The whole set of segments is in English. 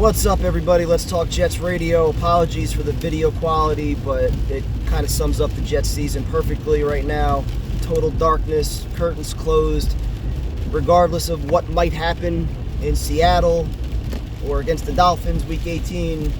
What's up, everybody? Let's talk Jets radio. Apologies for the video quality, but it kind of sums up the Jets season perfectly right now. Total darkness, curtains closed. Regardless of what might happen in Seattle or against the Dolphins week 18,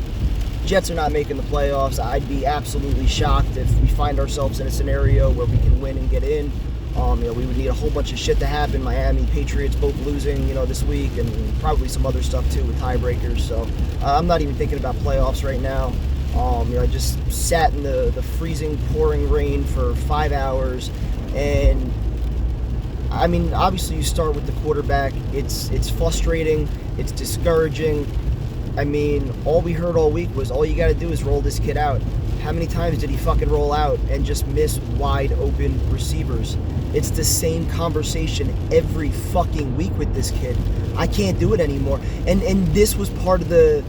Jets are not making the playoffs. I'd be absolutely shocked if we find ourselves in a scenario where we can win and get in. We would need a whole bunch of shit to happen. Miami, Patriots both losing, this week, and probably some other stuff too with tiebreakers. So I'm not even thinking about playoffs right now. I just sat in the freezing, pouring rain for 5 hours, and obviously you start with the quarterback. It's frustrating. It's discouraging. All we heard all week was all you got to do is roll this kid out. How many times did he fucking roll out and just miss wide open receivers? It's the same conversation every fucking week with this kid. I can't do it anymore. And this was part of the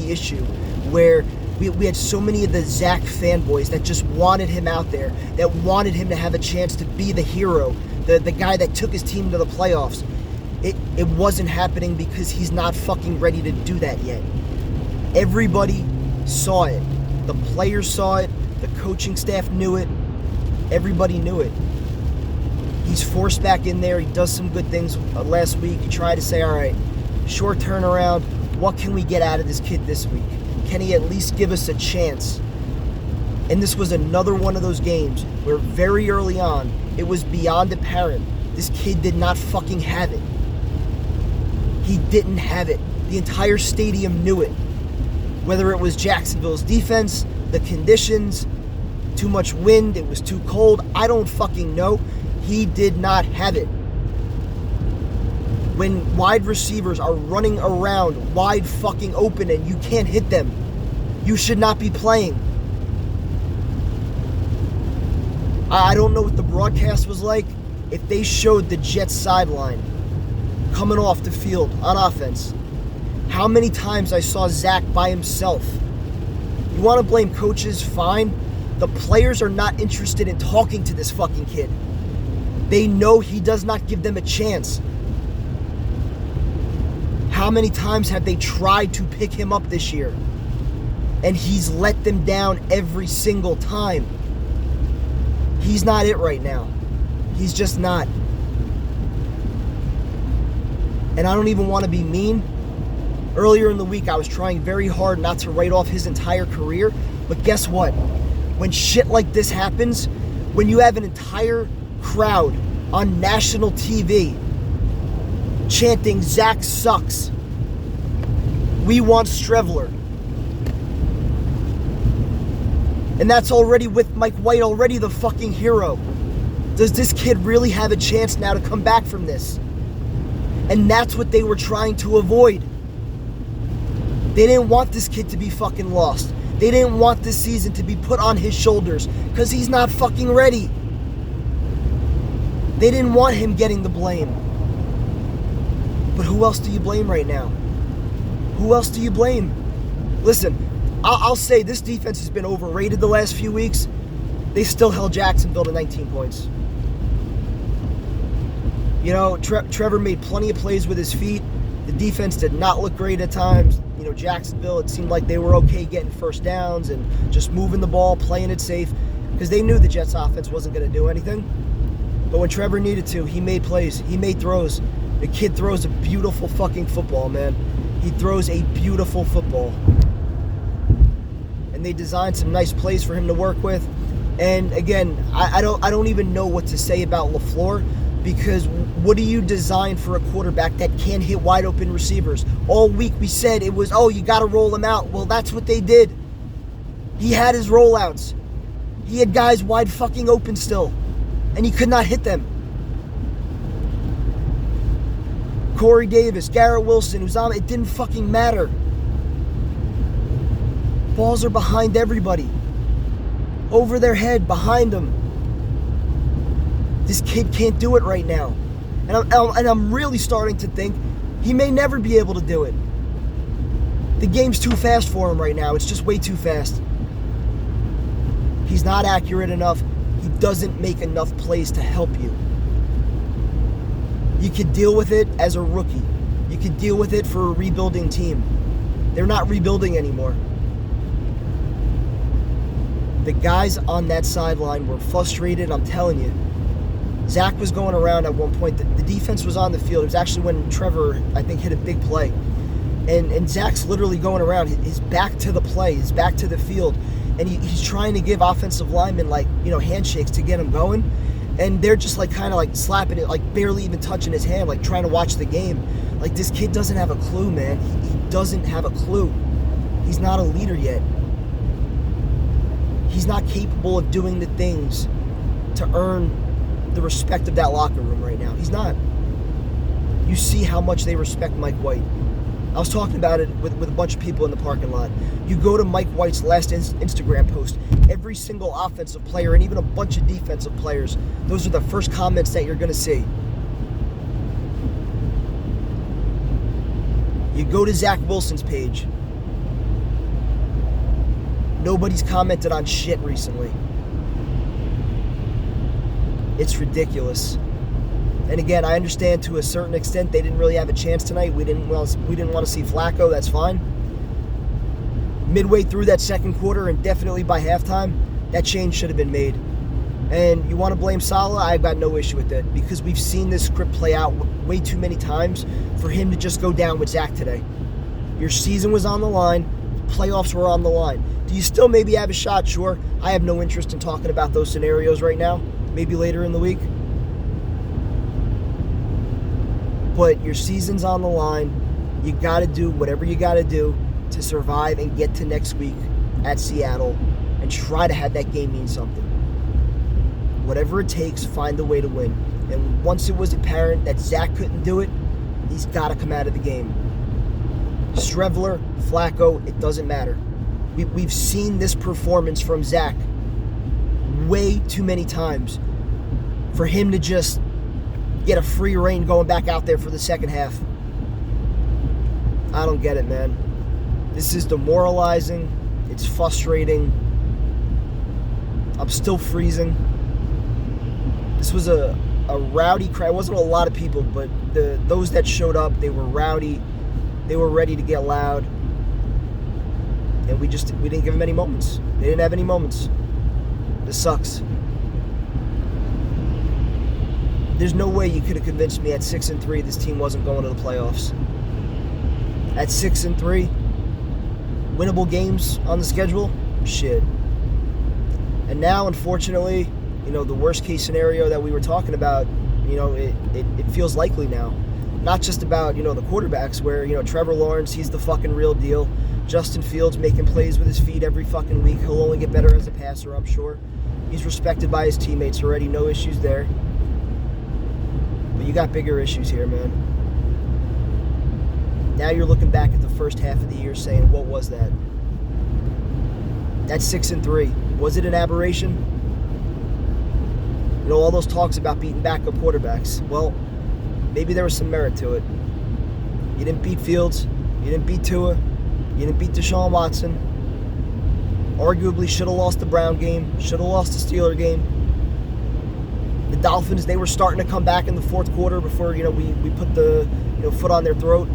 issue where we had so many of the Zach fanboys that just wanted him out there, that wanted him to have a chance to be the hero, the guy that took his team to the playoffs. It wasn't happening because he's not fucking ready to do that yet. Everybody saw it. The players saw it. The coaching staff knew it. Everybody knew it. He's forced back in there. He does some good things last week. He tried to say, all right, short turnaround. What can we get out of this kid this week? Can he at least give us a chance? And this was another one of those games where very early on, it was beyond apparent this kid did not fucking have it. He didn't have it. The entire stadium knew it. Whether it was Jacksonville's defense, the conditions, too much wind, it was too cold, I don't fucking know. He did not have it. When wide receivers are running around wide fucking open and you can't hit them, you should not be playing. I don't know what the broadcast was like. If they showed the Jets sideline coming off the field on offense, how many times I saw Zach by himself. You want to blame coaches? Fine. The players are not interested in talking to this fucking kid. They know he does not give them a chance. How many times have they tried to pick him up this year? And he's let them down every single time. He's not it right now. He's just not. And I don't even want to be mean. Earlier in the week, I was trying very hard not to write off his entire career. But guess what? When shit like this happens, when you have an entire crowd on national TV chanting, Zach sucks, we want Strevler. And that's already with Mike White, already the fucking hero. Does this kid really have a chance now to come back from this? And that's what they were trying to avoid. They didn't want this kid to be fucking lost. They didn't want this season to be put on his shoulders because he's not fucking ready. They didn't want him getting the blame. But who else do you blame right now? Who else do you blame? Listen, I'll say this defense has been overrated the last few weeks. They still held Jacksonville to 19 points. Trevor made plenty of plays with his feet. The defense did not look great at times. Jacksonville, it seemed like they were okay getting first downs and just moving the ball, playing it safe, because they knew the Jets offense wasn't going to do anything. But when Trevor needed to, he made plays. He made throws. The kid throws a beautiful fucking football, man. He throws a beautiful football. And they designed some nice plays for him to work with. And again, I don't even know what to say about LaFleur, because what do you design for a quarterback that can't hit wide open receivers? All week we said it was, you got to roll him out. Well, that's what they did. He had his rollouts. He had guys wide fucking open still, and he could not hit them. Corey Davis, Garrett Wilson, Uzama, it didn't fucking matter. Balls are behind everybody. Over their head, behind them. This kid can't do it right now. And I'm really starting to think he may never be able to do it. The game's too fast for him right now. It's just way too fast. He's not accurate enough. He doesn't make enough plays to help you. You could deal with it as a rookie. You could deal with it for a rebuilding team. They're not rebuilding anymore. The guys on that sideline were frustrated, I'm telling you. Zach was going around at one point. The defense was on the field. It was actually when Trevor, I think, hit a big play. And Zach's literally going around, his back to the play, his back to the field. And he's trying to give offensive linemen, handshakes to get him going. And they're just, kind of slapping it, barely even touching his hand, trying to watch the game. This kid doesn't have a clue, man. He doesn't have a clue. He's not a leader yet. He's not capable of doing the things to earn the respect of that locker room right now. He's not. You see how much they respect Mike White. I was talking about it with a bunch of people in the parking lot. You go to Mike White's last Instagram post, every single offensive player and even a bunch of defensive players, those are the first comments that you're going to see. You go to Zach Wilson's page. Nobody's commented on shit recently. It's ridiculous. And again, I understand to a certain extent they didn't really have a chance tonight. We didn't want to see Flacco. That's fine. Midway through that second quarter and definitely by halftime, that change should have been made. And you want to blame Saleh? I've got no issue with it because we've seen this script play out way too many times for him to just go down with Zach today. Your season was on the line. Playoffs were on the line. Do you still maybe have a shot? Sure. I have no interest in talking about those scenarios right now. Maybe later in the week. But your season's on the line. You got to do whatever you got to do to survive and get to next week at Seattle and try to have that game mean something. Whatever it takes, find a way to win. And once it was apparent that Zach couldn't do it, he's got to come out of the game. Streveler, Flacco, it doesn't matter. We've seen this performance from Zach way too many times for him to just get a free rein going back out there for the second half. I don't get it, man. This is demoralizing. It's frustrating. I'm still freezing. This was a rowdy crowd. It wasn't a lot of people, but those that showed up, they were rowdy. They were ready to get loud. And we didn't give them any moments. They didn't have any moments. This sucks. There's no way you could have convinced me at 6-3 this team wasn't going to the playoffs. At 6-3, winnable games on the schedule? Shit. And now, unfortunately, the worst case scenario that we were talking about, it feels likely now. Not just about, the quarterbacks where, Trevor Lawrence, he's the fucking real deal. Justin Fields making plays with his feet every fucking week. He'll only get better as a passer, I'm sure. He's respected by his teammates already. No issues there. But you got bigger issues here, man. Now you're looking back at the first half of the year saying, what was that? That's 6-3. Was it an aberration? All those talks about beating backup quarterbacks. Well, maybe there was some merit to it. You didn't beat Fields. You didn't beat Tua. You didn't beat Deshaun Watson. Arguably should have lost the Brown game. Should have lost the Steeler game. The Dolphins, they were starting to come back in the fourth quarter before, we put the foot on their throat.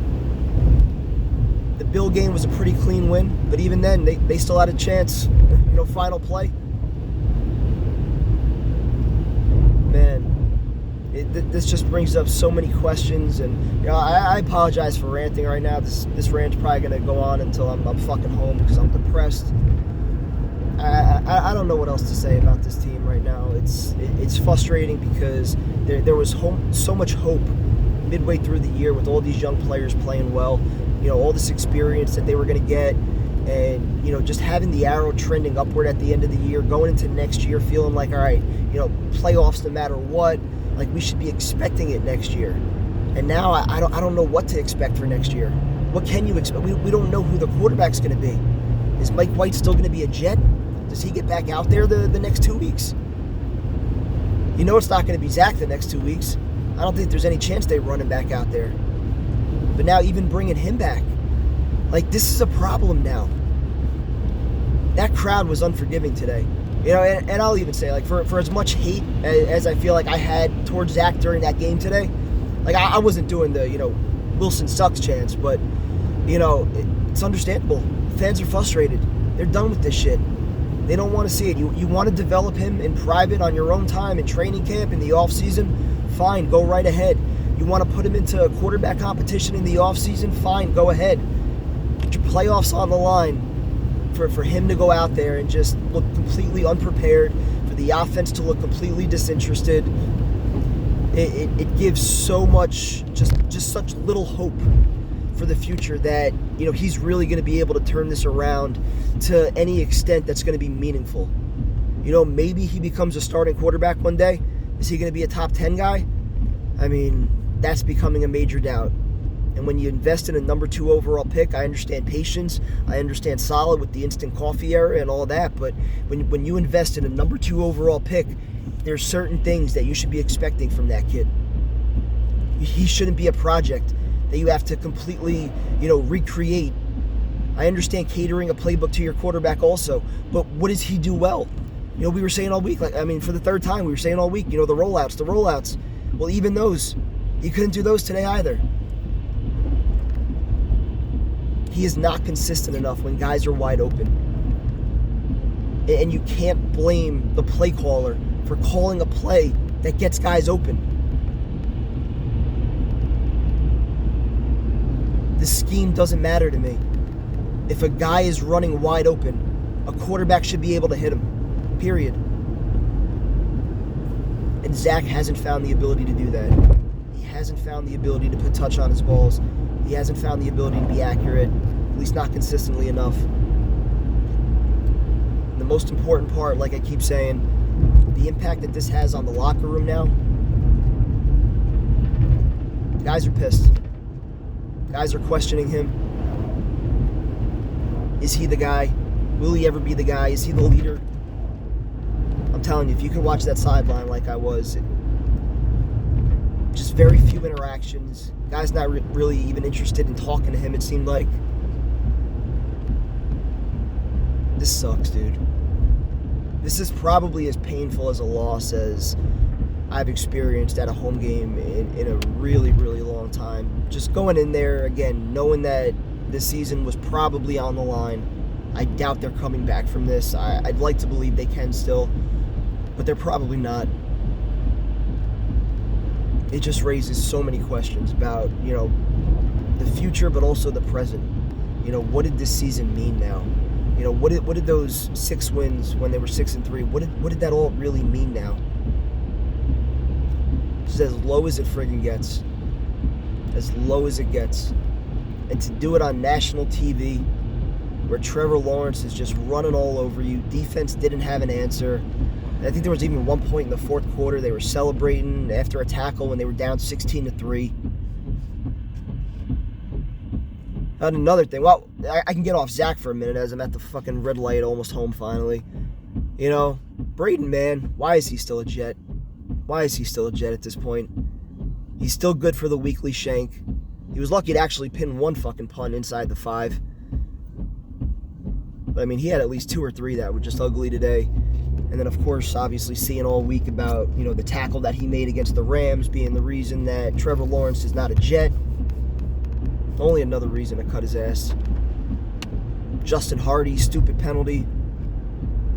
The Bill game was a pretty clean win, but even then, they still had a chance. Final play. Man, this just brings up so many questions, and I apologize for ranting right now. This rant's probably gonna go on until I'm fucking home because I'm depressed. I don't know what else to say about this team right now. It's frustrating because there was so much hope midway through the year with all these young players playing well, all this experience that they were going to get, and just having the arrow trending upward at the end of the year, going into next year feeling like, all right, playoffs no matter what, like we should be expecting it next year. And now I don't know what to expect for next year. What can you expect? We don't know who the quarterback's going to be. Is Mike White still going to be a Jet? Does he get back out there the next 2 weeks? It's not going to be Zach the next 2 weeks. I don't think there's any chance they run him back out there. But now even bringing him back, this is a problem now. That crowd was unforgiving today. And I'll even say, for as much hate as I feel like I had towards Zach during that game today, I wasn't doing the, Wilson sucks chants, but It's understandable. Fans are frustrated. They're done with this shit. They don't want to see it. You want to develop him in private on your own time in training camp in the off season? Fine, go right ahead. You want to put him into a quarterback competition in the off season? Fine, go ahead. Put your playoffs on the line for him to go out there and just look completely unprepared, for the offense to look completely disinterested. It gives so much, just such little hope for the future that he's really going to be able to turn this around to any extent that's going to be meaningful. Maybe he becomes a starting quarterback one day. Is he going to be a top 10 guy? I mean, that's becoming a major doubt. And when you invest in a number 2 overall pick, I understand patience. I understand solid with the instant coffee era and all that. But when you invest in a number 2 overall pick, there's certain things that you should be expecting from that kid. He shouldn't be a project that you have to completely, recreate. I understand catering a playbook to your quarterback also, but what does he do well? We were saying all week, for the third time, we were saying all week, the rollouts. Well, even those, he couldn't do those today either. He is not consistent enough when guys are wide open. And you can't blame the play caller for calling a play that gets guys open. The scheme doesn't matter to me. If a guy is running wide open, a quarterback should be able to hit him. Period. And Zach hasn't found the ability to do that. He hasn't found the ability to put touch on his balls. He hasn't found the ability to be accurate, at least not consistently enough. And the most important part, like I keep saying, the impact that this has on the locker room now, guys are pissed. Guys are questioning him. Is he the guy? Will he ever be the guy? Is he the leader? I'm telling you, if you could watch that sideline like I was, just very few interactions. Guy's not really even interested in talking to him, it seemed like. This sucks, dude. This is probably as painful as a loss as I've experienced at a home game in a really, really long time. Just going in there, again, knowing that this season was probably on the line. I doubt they're coming back from this. I'd like to believe they can still, but they're probably not. It just raises so many questions about, the future, but also the present. What did this season mean now? What did those 6 wins when they were 6-3, what did that all really mean now? Just as low as it friggin' gets. As low as it gets. And to do it on national TV, where Trevor Lawrence is just running all over you. Defense didn't have an answer. And I think there was even one point in the fourth quarter they were celebrating after a tackle when they were down 16-3. And another thing, well, I can get off Zach for a minute as I'm at the fucking red light, almost home finally. Braden, man, why is he still a Jet? Why is he still a Jet at this point? He's still good for the weekly shank. He was lucky to actually pin one fucking punt inside the 5. But, he had at least 2 or 3 that were just ugly today. And then, of course, obviously seeing all week about, the tackle that he made against the Rams being the reason that Trevor Lawrence is not a Jet. Only another reason to cut his ass. Justin Hardy, stupid penalty.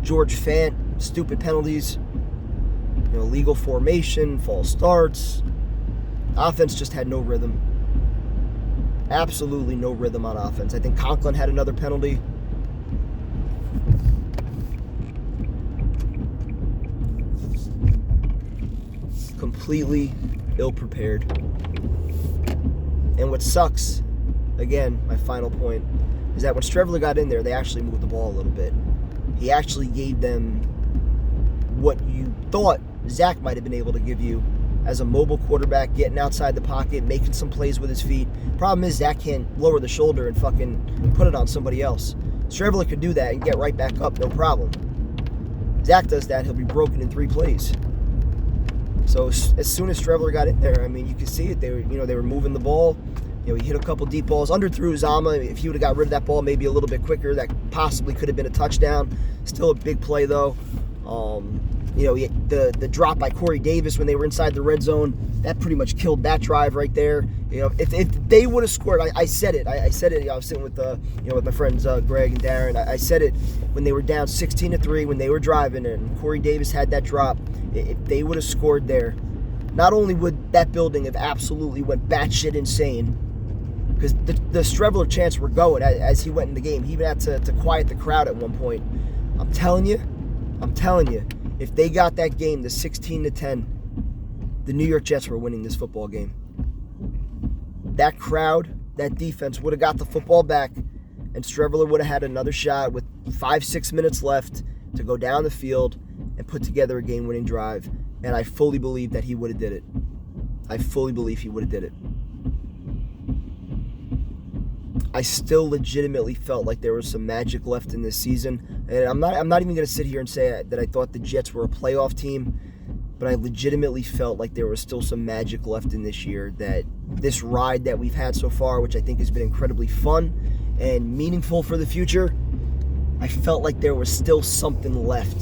George Fant, stupid penalties. Legal formation, false starts. Offense just had no rhythm. Absolutely no rhythm on offense. I think Conklin had another penalty. Completely ill-prepared. And what sucks, again, my final point, is that when Streveler got in there, they actually moved the ball a little bit. He actually gave them what you thought Zach might have been able to give you as a mobile quarterback, getting outside the pocket, making some plays with his feet. Problem is, Zach can't lower the shoulder and fucking put it on somebody else. Streveler could do that and get right back up, no problem. Zach does that, he'll be broken in 3 plays. So as soon as Streveler got in there, you could see it. They were moving the ball. He hit a couple deep balls, underthrew Uzama. If he would have got rid of that ball maybe a little bit quicker, that possibly could have been a touchdown. Still a big play though. The drop by Corey Davis when they were inside the red zone, that pretty much killed that drive right there. If they would have scored, I said it. I said it. I was sitting with with my friends Greg and Darren. I said it when they were down 16-3 when they were driving and Corey Davis had that drop. If they would have scored there, not only would that building have absolutely went batshit insane, because the Streveler chants were going as he went in the game. He even had to quiet the crowd at one point. I'm telling you, if they got that game to 16-10, the New York Jets were winning this football game. That crowd, that defense would have got the football back, and Streveler would have had another shot with 5-6 minutes left to go down the field and put together a game-winning drive. And I fully believe that he would have did it. I fully believe he would have did it. I still legitimately felt like there was some magic left in this season. And I'm not even going to sit here and say that I thought the Jets were a playoff team, but I legitimately felt like there was still some magic left in this year, that this ride that we've had so far, which I think has been incredibly fun and meaningful for the future, I felt like there was still something left.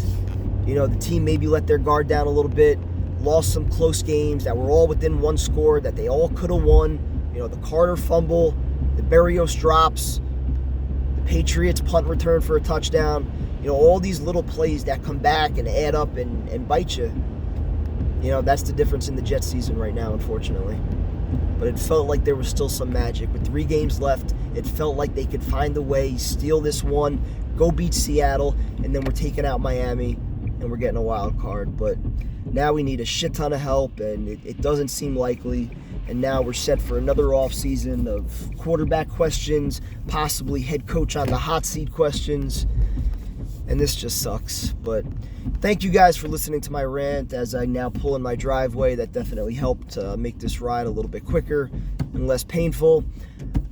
The team maybe let their guard down a little bit, lost some close games that were all within one score that they all could have won. The Carter fumble, the Berrios drops, the Patriots punt return for a touchdown, all these little plays that come back and add up and bite you. That's the difference in the Jets season right now, unfortunately. But it felt like there was still some magic. With 3 games left, it felt like they could find a way, steal this one, go beat Seattle, and then we're taking out Miami, and we're getting a wild card. But now we need a shit ton of help, and it doesn't seem likely. And now we're set for another offseason of quarterback questions, possibly head coach on the hot seat questions. And this just sucks. But thank you guys for listening to my rant as I now pull in my driveway. That definitely helped make this ride a little bit quicker and less painful.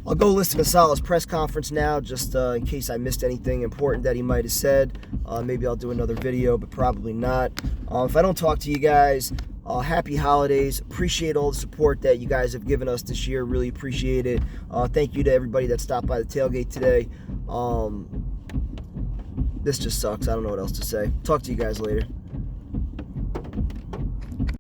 I'll go listen to Salah's press conference now, just in case I missed anything important that he might have said. Maybe I'll do another video, but probably not. If I don't talk to you guys, happy holidays. Appreciate all the support that you guys have given us this year. Really appreciate it. Thank you to everybody that stopped by the tailgate today. This just sucks. I don't know what else to say. Talk to you guys later.